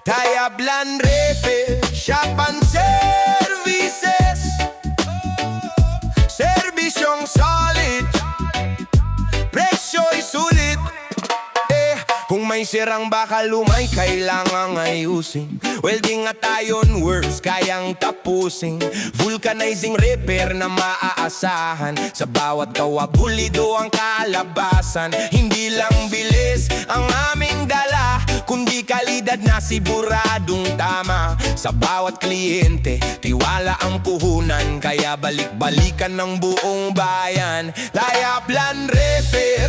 Taya Plan Repair Shop and Services. Serbisyong solid, presyo'y sulit. Kung may sirang bakal lumay, kailangang ayusin. Welding at iron works, kayang tapusin. Vulcanizing repair na maaasahan. Sa bawat kawag, pulido ang kalabasan. Hindi lang bilis ang aming dala, kundi kalidad na siguradong tama. Sa bawat kliyente, tiwala ang puhunan. Kaya balik-balikan ng buong bayan. Taya Plan Repair